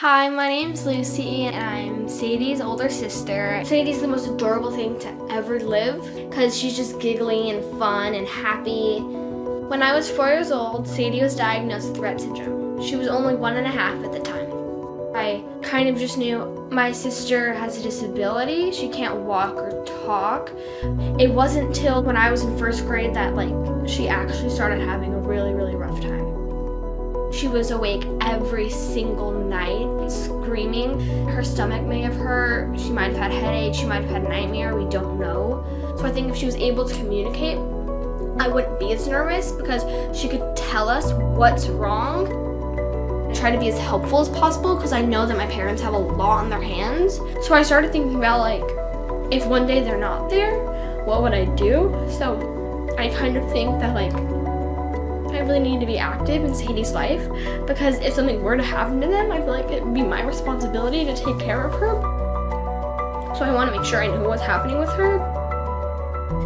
Hi, my name's Lucy and I'm Sadie's older sister. Sadie's the most adorable thing to ever live because she's just giggly and fun and happy. When I was 4 years old, Sadie was diagnosed with Rett syndrome. She was only 1.5 at the time. I kind of just knew my sister has a disability. She can't walk or talk. It wasn't till when I was in first grade that she actually started having a really rough time. She was awake every single night, screaming. Her stomach may have hurt, she might have had a headache, she might have had a nightmare, we don't know. So I think if she was able to communicate, I wouldn't be as nervous because she could tell us what's wrong. I try to be as helpful as possible because I know that my parents have a lot on their hands. So I started thinking about if one day they're not there, what would I do? So I kind of think that I really need to be active in Sadie's life because if something were to happen to them, I feel like it would be my responsibility to take care of her. So I want to make sure I know what's happening with her.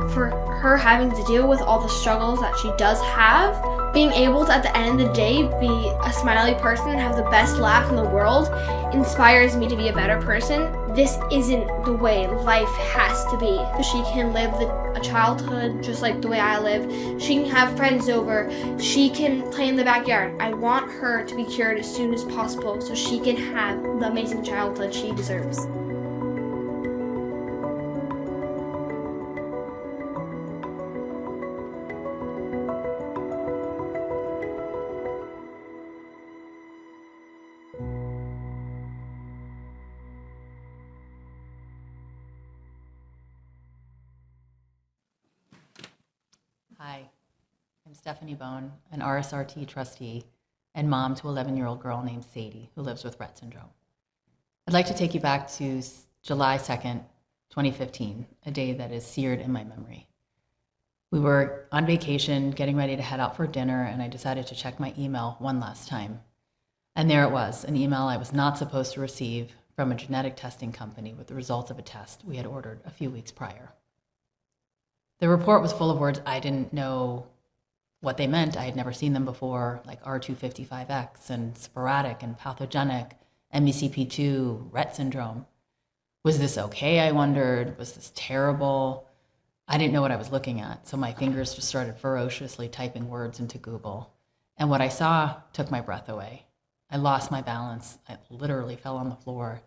For her having to deal with all the struggles that she does have, being able to, at the end of the day, be a smiley person and have the best laugh in the world inspires me to be a better person. This isn't the way life has to be. She can live a childhood just like the way I live. She can have friends over. She can play in the backyard. I want her to be cured as soon as possible so she can have the amazing childhood she deserves. Hi, I'm Stephanie Bohn, an RSRT trustee and mom to an 11-year-old girl named Sadie who lives with Rett syndrome. I'd like to take you back to July 2nd, 2015, a day that is seared in my memory. We were on vacation, getting ready to head out for dinner, and I decided to check my email one last time. And there it was, an email I was not supposed to receive from a genetic testing company with the results of a test we had ordered a few weeks prior. The report was full of words I didn't know what they meant. I had never seen them before, like R255X and sporadic and pathogenic, MECP2, Rett syndrome. Was this okay, I wondered? Was this terrible? I didn't know what I was looking at, so my fingers just started ferociously typing words into Google. And what I saw took my breath away. I lost my balance. I literally fell on the floor.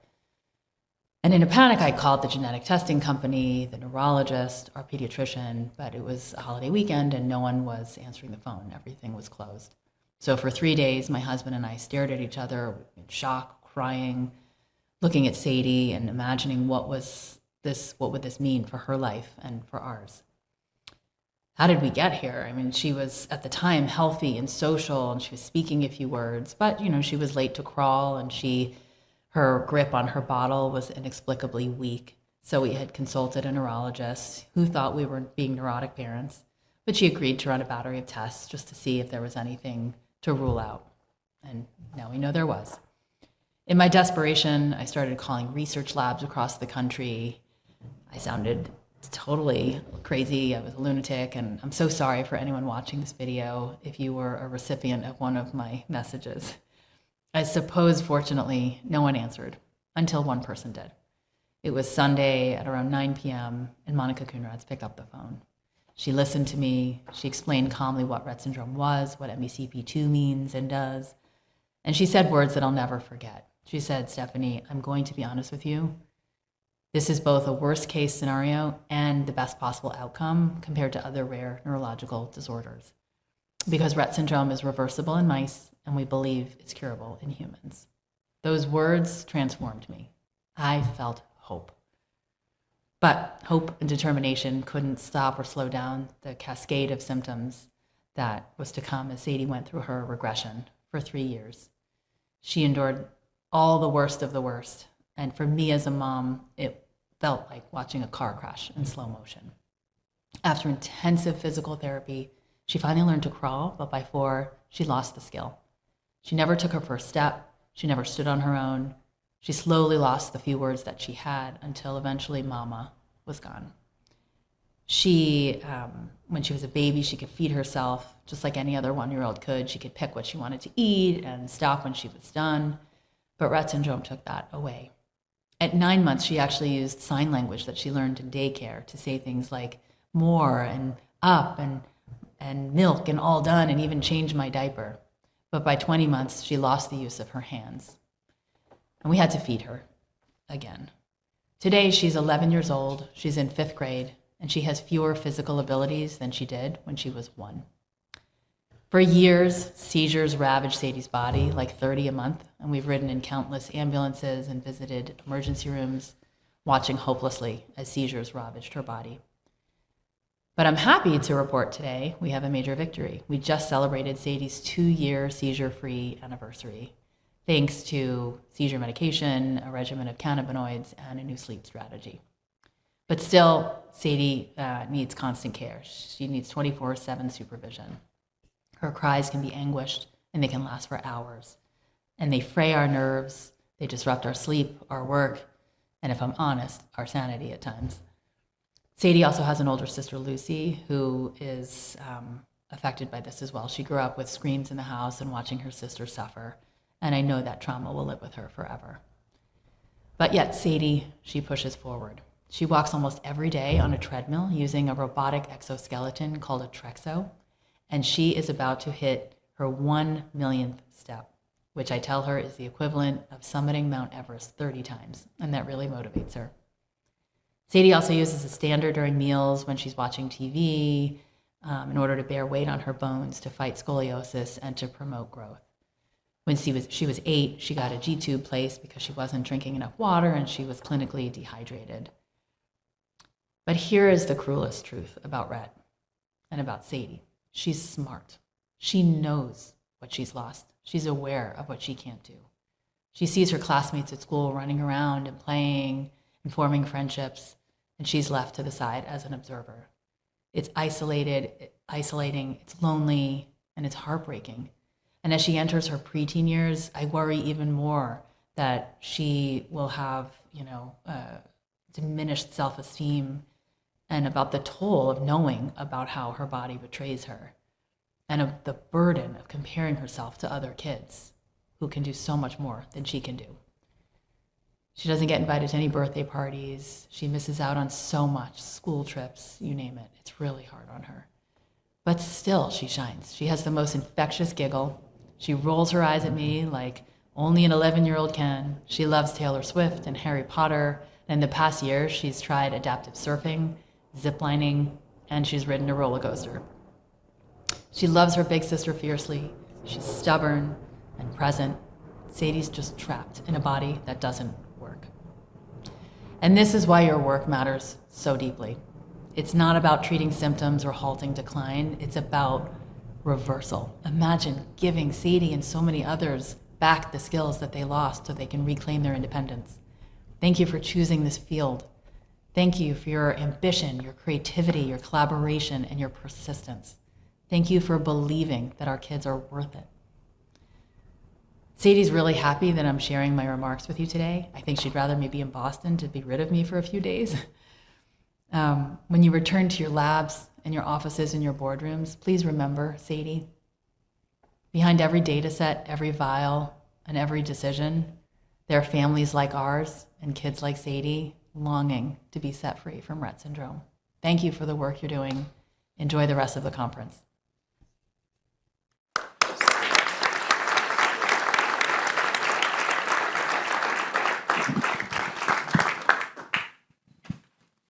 And in a panic, I called the genetic testing company, the neurologist, our pediatrician, but it was a holiday weekend and no one was answering the phone. Everything was closed. So for 3 days, my husband and I stared at each other in shock, crying, looking at Sadie and imagining what would this mean for her life and for ours. How did we get here? I mean, she was at the time healthy and social and she was speaking a few words, but she was late to crawl and her grip on her bottle was inexplicably weak. So we had consulted a neurologist who thought we were being neurotic parents, but she agreed to run a battery of tests just to see if there was anything to rule out. And now we know there was. In my desperation, I started calling research labs across the country. I sounded totally crazy. I was a lunatic, and I'm so sorry for anyone watching this video if you were a recipient of one of my messages. I suppose, fortunately, no one answered until one person did. It was Sunday at around 9 p.m., and Monica Coonrads picked up the phone. She listened to me. She explained calmly what Rett syndrome was, what MECP2 means and does. And she said words that I'll never forget. She said, "Stephanie, I'm going to be honest with you. This is both a worst case scenario and the best possible outcome compared to other rare neurological disorders. Because Rett syndrome is reversible in mice, and we believe it's curable in humans." Those words transformed me. I felt hope. But hope and determination couldn't stop or slow down the cascade of symptoms that was to come as Sadie went through her regression for 3 years. She endured all the worst of the worst, and for me as a mom, it felt like watching a car crash in slow motion. After intensive physical therapy, she finally learned to crawl, but by 4, she lost the skill. She never took her first step. She never stood on her own. She slowly lost the few words that she had until eventually mama was gone. She, when she was a baby, she could feed herself just like any other 1-year-old could. She could pick what she wanted to eat and stop when she was done. but Rett syndrome took that away. At 9 months, she actually used sign language that she learned in daycare to say things like more and up and milk and all done and even change my diaper. But by 20 months, she lost the use of her hands. And we had to feed her again. Today, she's 11 years old, she's in 5th grade, and she has fewer physical abilities than she did when she was 1. For years, seizures ravaged Sadie's body, like 30 a month, and we've ridden in countless ambulances and visited emergency rooms, watching hopelessly as seizures ravaged her body. But I'm happy to report today we have a major victory. We just celebrated Sadie's 2-year seizure-free anniversary, thanks to seizure medication, a regimen of cannabinoids, and a new sleep strategy. But still, Sadie needs constant care. She needs 24/7 supervision. Her cries can be anguished, and they can last for hours. And they fray our nerves, they disrupt our sleep, our work, and if I'm honest, our sanity at times. Sadie also has an older sister, Lucy, who is affected by this as well. She grew up with screams in the house and watching her sister suffer, and I know that trauma will live with her forever. But yet, Sadie, she pushes forward. She walks almost every day on a treadmill using a robotic exoskeleton called a Trexo, and she is about to hit her 1 millionth step, which I tell her is the equivalent of summiting Mount Everest 30 times, and that really motivates her. Sadie also uses a stander during meals when she's watching TV in order to bear weight on her bones to fight scoliosis and to promote growth. When she was 8, she got a G-tube placed because she wasn't drinking enough water and she was clinically dehydrated. But here is the cruelest truth about Rett and about Sadie. She's smart. She knows what she's lost. She's aware of what she can't do. She sees her classmates at school running around and playing and forming friendships, and she's left to the side as an observer. It's isolating, it's lonely, and it's heartbreaking. And as she enters her preteen years, I worry even more that she will have, diminished self-esteem and about the toll of knowing about how her body betrays her and of the burden of comparing herself to other kids who can do so much more than she can do. She doesn't get invited to any birthday parties. She misses out on so much, school trips, you name it. It's really hard on her. But still, she shines. She has the most infectious giggle. She rolls her eyes at me like only an 11-year-old can. She loves Taylor Swift and Harry Potter. And in the past year, she's tried adaptive surfing, ziplining, and she's ridden a roller coaster. She loves her big sister fiercely. She's stubborn and present. Sadie's just trapped in a body that doesn't work. And this is why your work matters so deeply. It's not about treating symptoms or halting decline. It's about reversal. Imagine giving Sadie and so many others back the skills that they lost so they can reclaim their independence. Thank you for choosing this field. Thank you for your ambition, your creativity, your collaboration, and your persistence. Thank you for believing that our kids are worth it. Sadie's really happy that I'm sharing my remarks with you today. I think she'd rather me be in Boston to be rid of me for a few days. When you return to your labs and your offices and your boardrooms, please remember Sadie. Behind every data set, every vial, and every decision, there are families like ours and kids like Sadie longing to be set free from Rett syndrome. Thank you for the work you're doing. Enjoy the rest of the conference.